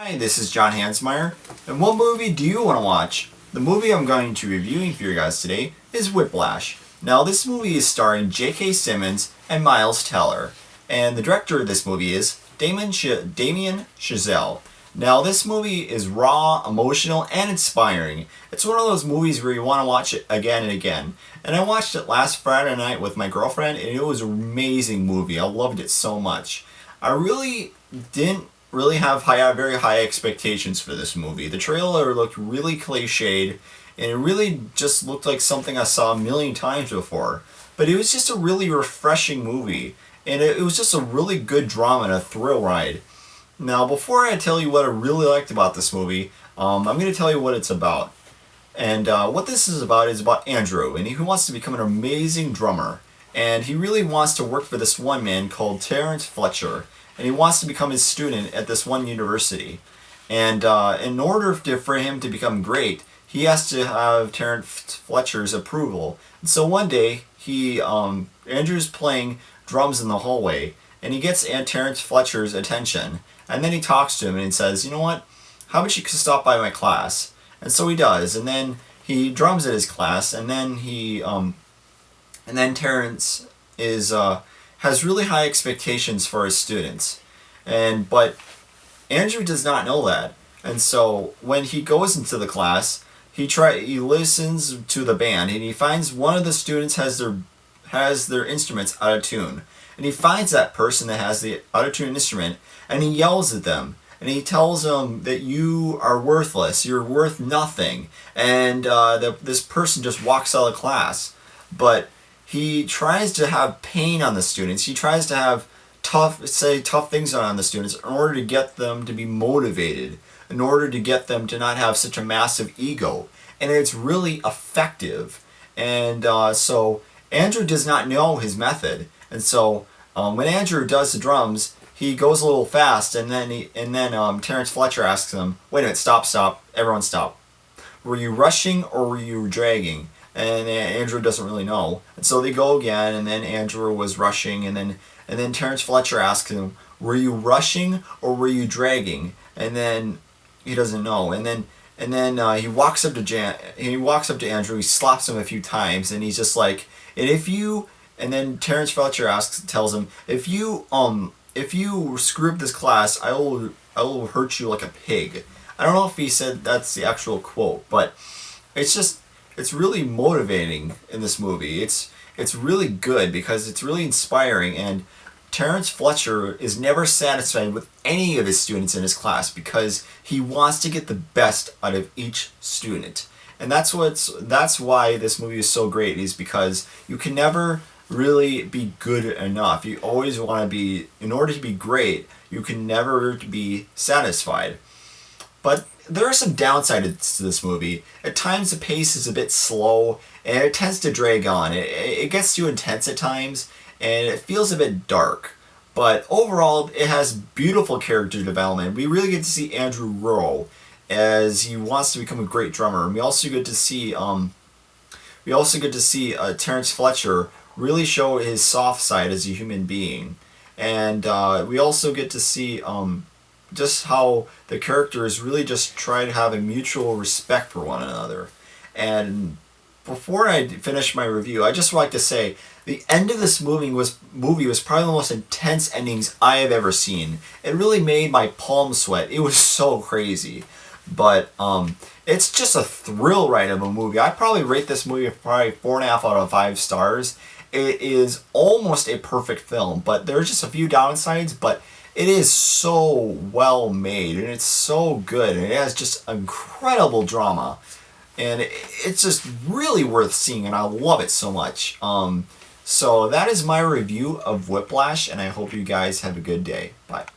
Hi, this is John Hansmeyer, and what movie do you want to watch? The movie I'm going to be reviewing for you guys today is Whiplash. Now, this movie is starring J.K. Simmons and Miles Teller, and the director of this movie is Damien Chazelle. Now, this movie is raw, emotional, and inspiring. It's one of those movies where you want to watch it again and again. And I watched it last Friday night with my girlfriend, and it was an amazing movie. I loved it so much. I really didn't have very high expectations for this movie. The trailer looked really cliched, and it really just looked like something I saw a million times before. But it was just a really refreshing movie, and it was just a really good drama and a thrill ride. Now, before I tell you what I really liked about this movie, I'm going to tell you what it's about. And what this is about Andrew, and he wants to become an amazing drummer. And he really wants to work for this one man called Terrence Fletcher, and he wants to become his student at this one university. And in order for him to become great, he has to have Terrence Fletcher's approval. And so one day, Andrew's playing drums in the hallway, and he gets Terrence Fletcher's attention. And then he talks to him and he says, "You know what? How about you stop by my class?" And so he does. And then he drums at his class, and then Terrence has really high expectations for his students, but Andrew does not know that. And so when he goes into the class, he listens to the band, and he finds one of the students has their instruments out of tune, and he finds that person that has the out of tune instrument, and he yells at them. And he tells them that you are worthless, you're worth nothing, and this person just walks out of class. But he tries to have pain on the students. He tries to have tough things on the students in order to get them to be motivated, in order to get them to not have such a massive ego. And it's really effective. And so Andrew does not know his method. And so when Andrew does the drums, he goes a little fast, and then Terrence Fletcher asks him, "Wait a minute, stop, everyone stop. Were you rushing or were you dragging?" And Andrew doesn't really know. And so they go again, and then Andrew was rushing, and then Terrence Fletcher asks him, "Were you rushing or were you dragging?" And then he doesn't know. And then he walks up to Andrew, he slaps him a few times, and he's just like, and then Terrence Fletcher tells him, if you screw up this class, I will hurt you like a pig. I don't know if he said that's the actual quote, but it's really motivating in this movie. It's really good because it's really inspiring, and Terrence Fletcher is never satisfied with any of his students in his class because he wants to get the best out of each student. And that's why this movie is so great, is because you can never really be good enough. You always want to be, in order to be great, you can never be satisfied. But there are some downsides to this movie. At times the pace is a bit slow, and it tends to drag on. It gets too intense at times, and it feels a bit dark. But overall, it has beautiful character development. We really get to see Andrew grow as he wants to become a great drummer. And we also get to see Terrence Fletcher really show his soft side as a human being. And we also get to see just how the characters really just try to have a mutual respect for one another. And before I finish my review, I just would like to say the end of this movie was probably the most intense endings I have ever seen. It really made my palms sweat. It was so crazy. But it's just a thrill ride of a movie. I'd probably rate this movie probably 4.5 out of 5 stars. It is almost a perfect film, but there's just a few downsides, but it is so well made, and it's so good, and it has just incredible drama, and it's just really worth seeing, and I love it so much. So that is my review of Whiplash, and I hope you guys have a good day. Bye.